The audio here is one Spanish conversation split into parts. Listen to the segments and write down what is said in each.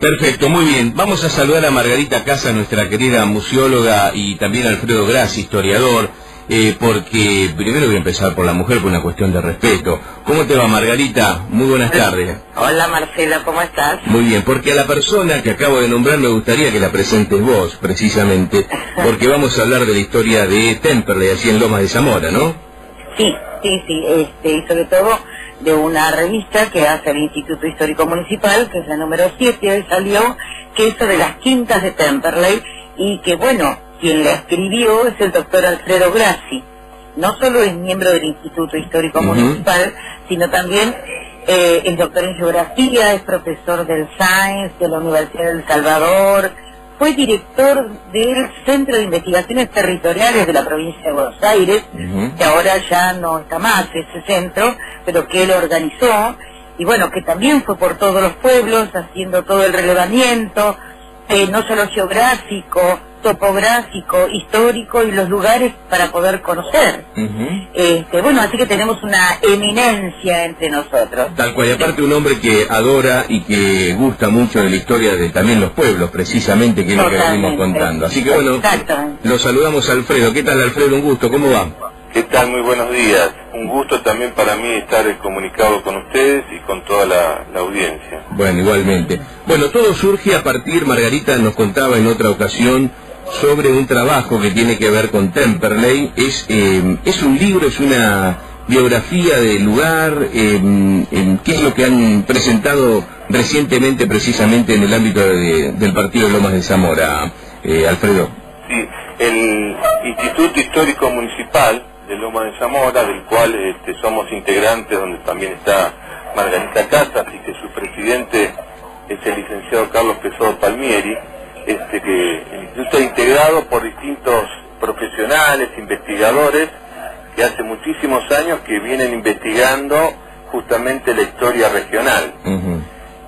Perfecto, muy bien. Vamos a saludar a Margarita Casa, nuestra querida museóloga, y también a Alfredo Grassi, historiador, porque primero voy a empezar por la mujer, por una cuestión de respeto. ¿Cómo te va, Margarita? Muy buenas tardes. Hola, Marcelo, ¿cómo estás? Muy bien, porque a la persona que acabo de nombrar me gustaría que la presentes vos, precisamente, porque vamos a hablar de la historia de Temperley, así en Lomas de Zamora, ¿no? Sí, y sobre todo de una revista que hace el Instituto Histórico Municipal, que es la número 7, hoy salió, que es sobre las quintas de Temperley, y que, bueno, quien la escribió es el doctor Alfredo Grassi. No solo es miembro del Instituto Histórico Municipal, sino también es doctor en geografía, es profesor del SAINS, de la Universidad del Salvador, fue director del Centro de Investigaciones Territoriales de la provincia de Buenos Aires, que ahora ya no está más ese centro, pero que él organizó, y bueno, que también fue por todos los pueblos, haciendo todo el relevamiento, no solo geográfico, topográfico, histórico, y los lugares para poder conocer. Bueno, así que tenemos una eminencia entre nosotros. Tal cual, y aparte un hombre que adora y que gusta mucho de la historia de también los pueblos, precisamente, que es lo que venimos contando. Así que bueno, lo saludamos a Alfredo. ¿Qué tal, Alfredo? Un gusto, ¿cómo va? ¿Qué tal? Muy buenos días. Un gusto también para mí estar comunicado con ustedes y con toda la audiencia. Bueno, igualmente. Bueno, todo surge a partir, Margarita nos contaba en otra ocasión, sobre un trabajo que tiene que ver con Temperley. Es un libro, es una biografía del lugar. ¿Qué es lo que han presentado recientemente, precisamente en el ámbito del partido de Lomas de Zamora, Alfredo? Sí, el Instituto Histórico Municipal de Lomas de Zamora, del cual somos integrantes, donde también está Margarita Casas, y que su presidente es el licenciado Carlos Pessoa Palmieri, que el instituto está integrado por distintos profesionales, investigadores, que hace muchísimos años que vienen investigando justamente la historia regional.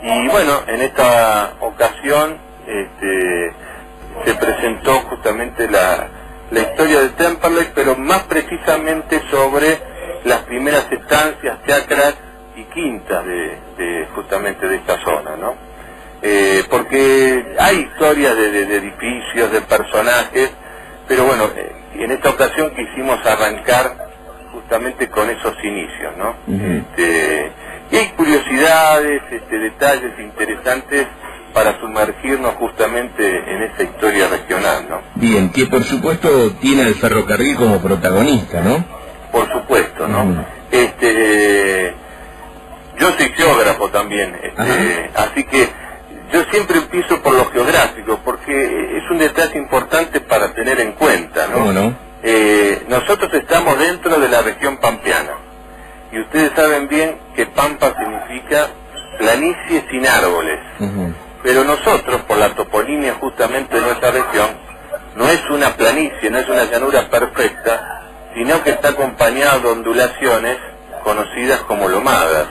Y bueno, en esta ocasión se presentó justamente la historia de Temperley, pero más precisamente sobre las primeras estancias, chacras y quintas justamente de esta zona, ¿no? Porque hay historias de edificios, de personajes, pero bueno, en esta ocasión quisimos arrancar justamente con esos inicios, ¿no? Y hay curiosidades, detalles interesantes para sumergirnos justamente en esa historia regional, ¿no? Bien, que por supuesto tiene al ferrocarril como protagonista, ¿no? Por supuesto, ¿no? Yo soy geógrafo también, así que yo siempre empiezo por lo geográfico, porque es un detalle importante para tener en cuenta, ¿no? ¿Cómo no? Nosotros estamos dentro de la región pampeana, y ustedes saben bien que pampa significa planicie sin árboles. Pero nosotros, por la toponimia justamente de nuestra región, no es una planicie, no es una llanura perfecta, sino que está acompañada de ondulaciones conocidas como lomadas.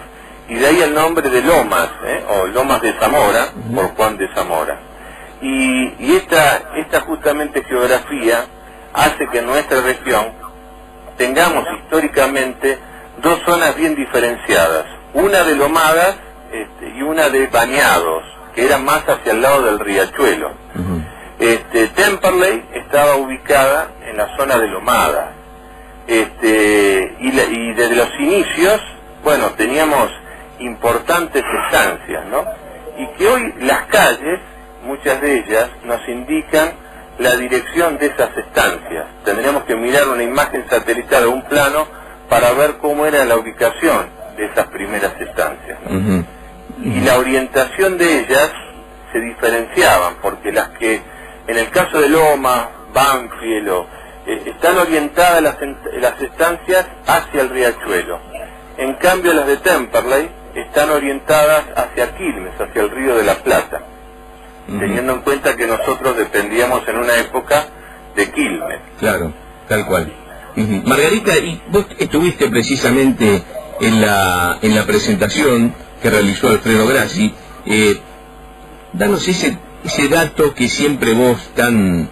Y de ahí el nombre de Lomas, o Lomas de Zamora, por Juan de Zamora. Y esta justamente geografía hace que en nuestra región tengamos históricamente dos zonas bien diferenciadas. Una de lomadas y una de bañados, que era más hacia el lado del riachuelo. Temperley estaba ubicada en la zona de lomadas. Y desde los inicios, bueno, teníamos importantes estancias, ¿no? Y que hoy las calles, muchas de ellas, nos indican la dirección de esas estancias. Tendríamos que mirar una imagen satelital o un plano para ver cómo era la ubicación de esas primeras estancias, ¿no? Y la orientación de ellas se diferenciaban, porque las que, en el caso de Loma, Banfield, están orientadas las estancias hacia el riachuelo. En cambio, las de Temperley están orientadas hacia Quilmes, hacia el río de la Plata, teniendo en cuenta que nosotros dependíamos en una época de Quilmes. Claro, tal cual. Margarita, y vos estuviste precisamente en la presentación que realizó Alfredo Grassi. Danos ese dato que siempre vos tan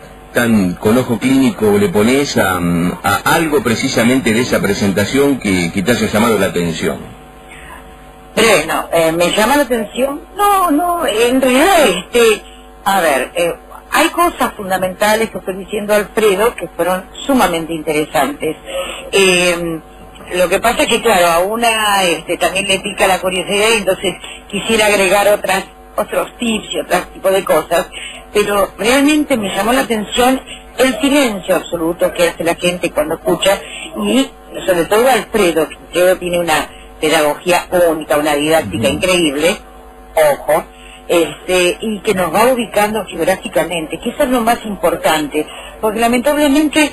con ojo clínico le ponés a algo precisamente de esa presentación que te haya llamado la atención. Bueno, me llama la atención. No, en realidad, a ver, hay cosas fundamentales que estoy diciendo Alfredo que fueron sumamente interesantes. Lo que pasa es que, claro, a una también le pica la curiosidad y entonces quisiera agregar otros tips y otro tipo de cosas, pero realmente me llamó la atención el silencio absoluto que hace la gente cuando escucha, y sobre todo Alfredo, que creo tiene una pedagogía única, una didáctica increíble, ojo, y que nos va ubicando geográficamente, que eso es lo más importante, porque lamentablemente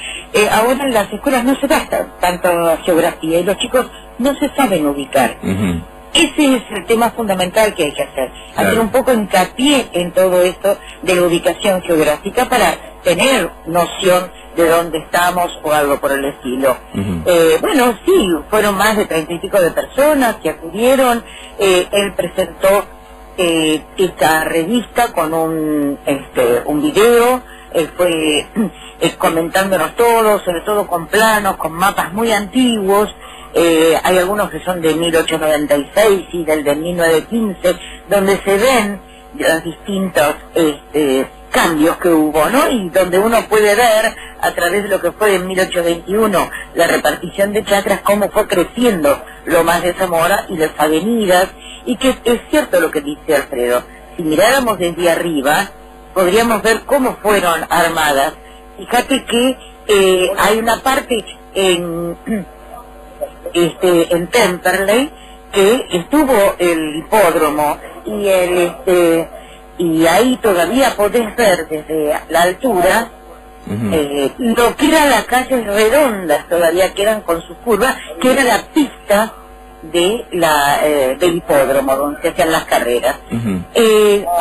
ahora en las escuelas no se da tanta geografía y los chicos no se saben ubicar. Ese es el tema fundamental que hay que hacer, hacer un poco hincapié en todo esto de la ubicación geográfica para tener noción de dónde estamos o algo por el estilo. Bueno, sí, fueron más de 30 y pico de personas que acudieron. Él presentó esta revista con un video, fue comentándonos todo, sobre todo con planos, con mapas muy antiguos. Hay algunos que son de 1896 y del de 1915, donde se ven los distintos cambios que hubo, ¿no? Y donde uno puede ver, a través de lo que fue en 1821, la repartición de chacras, cómo fue creciendo Lomas de Zamora y las avenidas, y que es cierto lo que dice Alfredo. Si miráramos desde arriba, podríamos ver cómo fueron armadas. Fíjate que hay una parte en Temperley que estuvo el hipódromo y ahí todavía podés ver desde la altura lo que eran las calles redondas, todavía quedan con sus curvas, que era la pista de del hipódromo donde se hacían las carreras.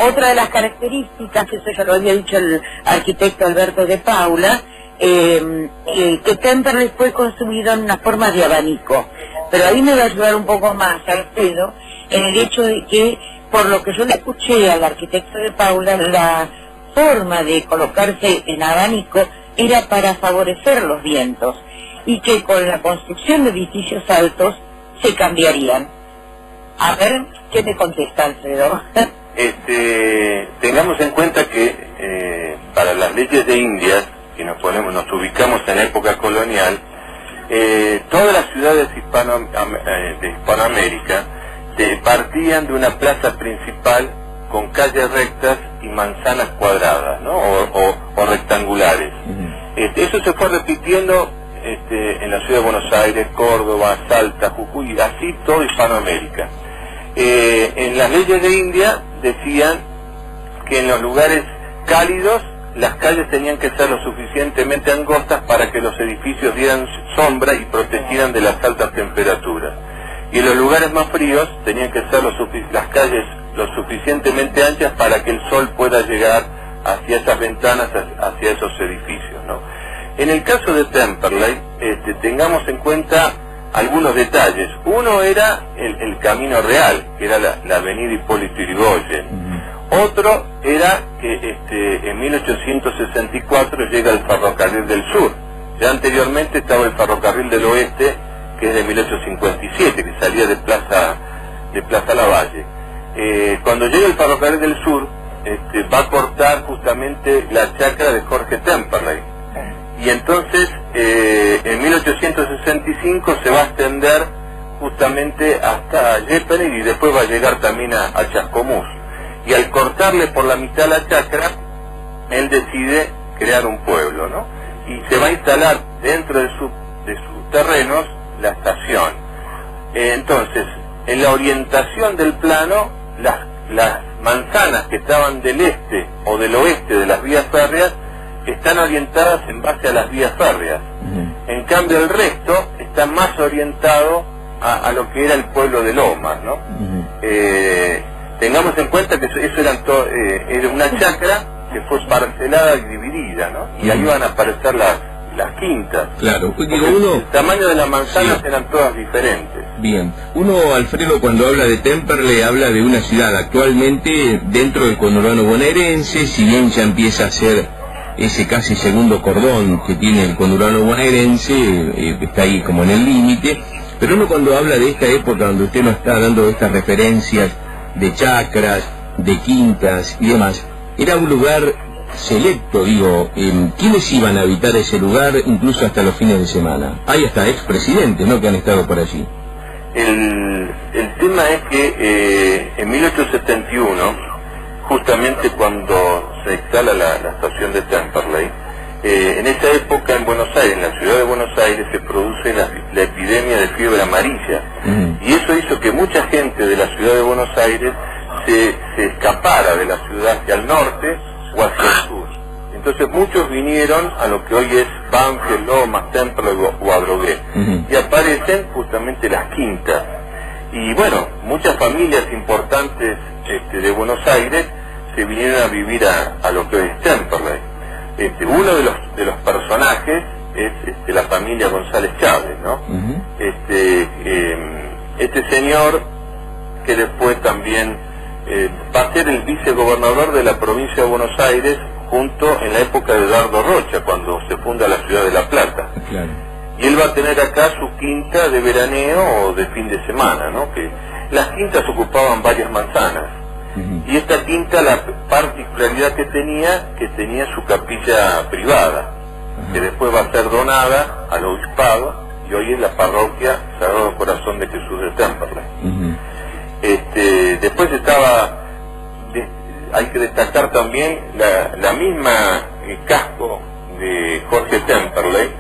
Otra de las características, eso ya lo había dicho el arquitecto Alberto de Paula, que Temperley fue construido en una forma de abanico, pero ahí me va a ayudar un poco más Alfredo en el hecho de que, por lo que yo le escuché al arquitecto de Paula, la forma de colocarse en abanico era para favorecer los vientos, y que con la construcción de edificios altos se cambiarían. A ver, ¿qué me contesta Alfredo? Tengamos en cuenta que para las leyes de Indias, si nos ubicamos en época colonial, todas las ciudades de Hispanoamérica partían de una plaza principal con calles rectas y manzanas cuadradas, ¿no? o rectangulares. Eso se fue repitiendo en la ciudad de Buenos Aires, Córdoba, Salta, Jujuy, así todo Hispanoamérica. En las leyes de India decían que en los lugares cálidos las calles tenían que ser lo suficientemente angostas para que los edificios dieran sombra y protegieran de las altas temperaturas. Y en los lugares más fríos tenían que ser las calles lo suficientemente anchas para que el sol pueda llegar hacia esas ventanas, hacia esos edificios, ¿no? En el caso de Temperley, tengamos en cuenta algunos detalles. Uno era el camino real, que era la avenida Hipólito Yrigoyen. Otro era que en 1864 llega el ferrocarril del sur. Ya anteriormente estaba el ferrocarril del oeste, que es de 1857, que salía de Plaza Lavalle. Cuando llega el ferrocarril del sur, va a cortar justamente la chacra de Jorge Temperley. Y entonces, en 1865 se va a extender justamente hasta Yepes y después va a llegar también a Chascomús. Y al cortarle por la mitad la chacra, él decide crear un pueblo, ¿no? Y se va a instalar dentro de sus terrenos la estación. Entonces, en la orientación del plano, las manzanas que estaban del este o del oeste de las vías férreas están orientadas en base a las vías férreas. En cambio, el resto está más orientado a lo que era el pueblo de Lomas, ¿no? Tengamos en cuenta que eso era una chacra que fue parcelada y dividida, ¿no? Y ahí van a aparecer las quintas. Claro, el tamaño de las manzanas eran todas diferentes. Bien, uno, Alfredo, cuando habla de Temperley, habla de una ciudad actualmente dentro del conurbano bonaerense, si bien ya empieza a ser ese casi segundo cordón que tiene el conurbano bonaerense, está ahí como en el límite. Pero uno cuando habla de esta época donde usted nos está dando estas referencias de chacras, de quintas y demás, era un lugar selecto, digo, ¿quiénes iban a habitar ese lugar incluso hasta los fines de semana? Hay hasta expresidentes, ¿no?, que han estado por allí. El tema es que en 1871, justamente cuando se instala la estación de Temperley, en esa época en Buenos Aires, en la ciudad de Buenos Aires, se produce la epidemia de fiebre amarilla. Y eso hizo que mucha gente de la ciudad de Buenos Aires se escapara de la ciudad hacia el norte o hacia el sur. Entonces muchos vinieron a lo que hoy es Banfield, Lomas, Temperley o Adrogué. Y aparecen justamente las quintas. Y bueno, muchas familias importantes de Buenos Aires se vinieron a vivir a lo que hoy es Temperley. Uno de los personajes es la familia González Chávez, ¿no? Este señor, que después también va a ser el vicegobernador de la provincia de Buenos Aires, junto en la época de Dardo Rocha, cuando se funda la ciudad de La Plata. Claro. Y él va a tener acá su quinta de veraneo o de fin de semana, ¿no? Que las quintas ocupaban varias manzanas. Y esta quinta, la particularidad que tenía su capilla privada, que después va a ser donada al obispado, y hoy es la parroquia Sagrado Corazón de Jesús de Temperley. Después hay que destacar también la misma casco de Jorge Temperley,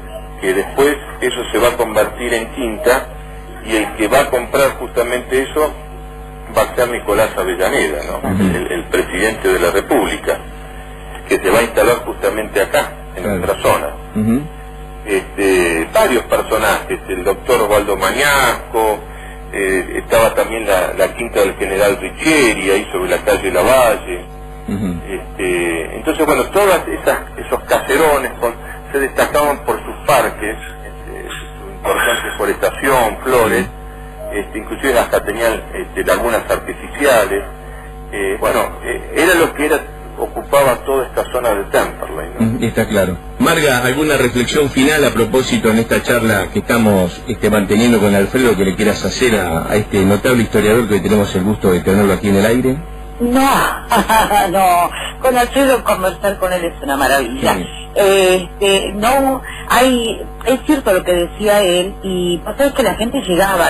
que después eso se va a convertir en quinta, y el que va a comprar justamente eso va a ser Nicolás Avellaneda, ¿no? El presidente de la República, que se va a instalar justamente acá, en nuestra zona. Varios personajes, el doctor Osvaldo Mañasco, estaba también la quinta del general Richieri, ahí sobre la calle Lavalle. Entonces, bueno, todos esos caserones se destacaban por sus parques, su importante forestación, flores, inclusive hasta tenían lagunas artificiales. Era lo que ocupaba toda esta zona de Temperley, ¿no? Está claro. Marga, ¿alguna reflexión final a propósito en esta charla que estamos manteniendo con Alfredo, que le quieras hacer a este notable historiador que hoy tenemos el gusto de tenerlo aquí en el aire? No, con Alfredo conversar con él es una maravilla. Es cierto lo que decía él, y vos sabés que la gente llegaba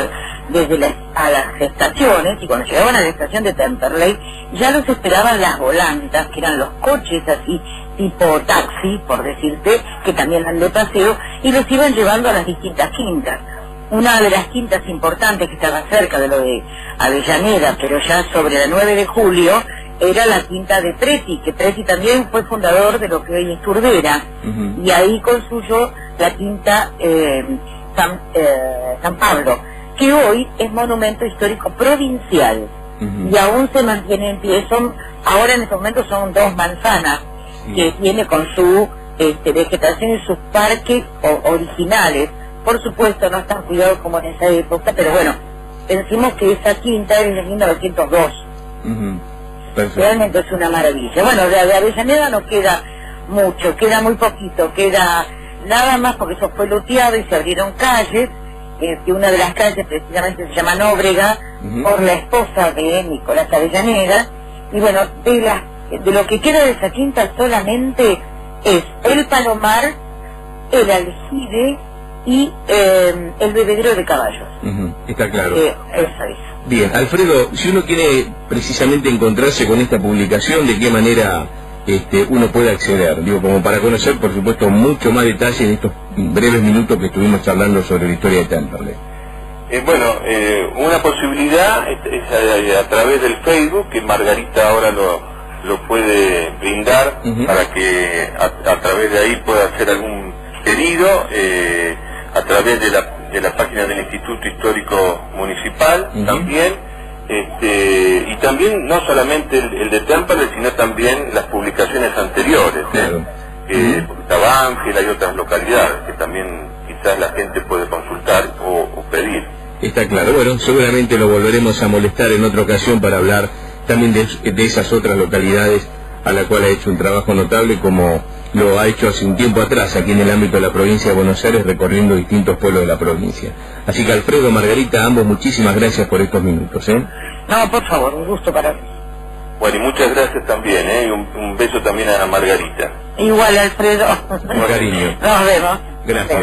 a las estaciones, y cuando llegaban a la estación de Temperley ya los esperaban las volantas, que eran los coches así tipo taxi, por decirte, que también eran de paseo, y los iban llevando a las distintas quintas. Una de las quintas importantes que estaba cerca de lo de Avellaneda, pero ya sobre la 9 de julio, era la quinta de Preti, que Preti también fue fundador de lo que hoy es Turdera, y ahí construyó la quinta San Pablo, que hoy es monumento histórico provincial, y aún se mantiene en pie. Ahora en este momento son 2 manzanas, que tiene con su vegetación y sus parques originales. Por supuesto no están cuidados como en esa época, pero bueno, decimos que esa quinta es de 1902. Realmente es una maravilla. Bueno, de Avellaneda no queda mucho, queda muy poquito, queda nada más, porque eso fue luteado y se abrieron calles, que una de las calles precisamente se llama Nóbrega, por la esposa de Nicolás Avellaneda. Y bueno, de lo que queda de esa quinta solamente es el palomar, el aljibe y el bebedero de caballos. Está claro. Eso es. Bien, Alfredo, si uno quiere precisamente encontrarse con esta publicación, ¿de qué manera uno puede acceder? Digo, como para conocer, por supuesto, mucho más detalles en estos breves minutos que estuvimos charlando sobre la historia de Temperley. Una posibilidad es a través del Facebook, que Margarita ahora lo puede brindar, para que a través de ahí pueda hacer algún pedido, a través de la página del Instituto Histórico Municipal, también, y también no solamente el de Temperley, sino también las publicaciones anteriores, Banfield, hay otras localidades que también quizás la gente puede consultar o pedir. Está claro. Bueno, seguramente lo volveremos a molestar en otra ocasión para hablar también de esas otras localidades a la cual ha hecho un trabajo notable, como lo ha hecho hace un tiempo atrás aquí en el ámbito de la provincia de Buenos Aires, recorriendo distintos pueblos de la provincia. Así que Alfredo, Margarita, ambos muchísimas gracias por estos minutos. No, por favor, un gusto para mí. Bueno, y muchas gracias también, y un beso también a Margarita. Igual, Alfredo. Un cariño. Nos vemos. Gracias.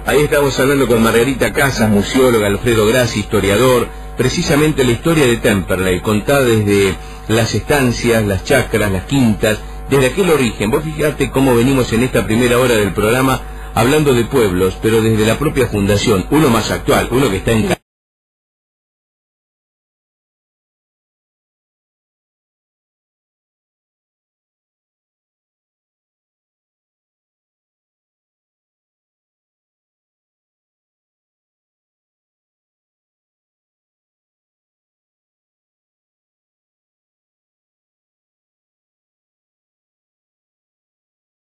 Ahí estamos hablando con Margarita Casas, museóloga, Alfredo Grassi, historiador, precisamente la historia de Temperley, contada desde las estancias, las chacras, las quintas, desde aquel origen. Vos fíjate cómo venimos en esta primera hora del programa hablando de pueblos, pero desde la propia fundación, uno más actual, uno que está en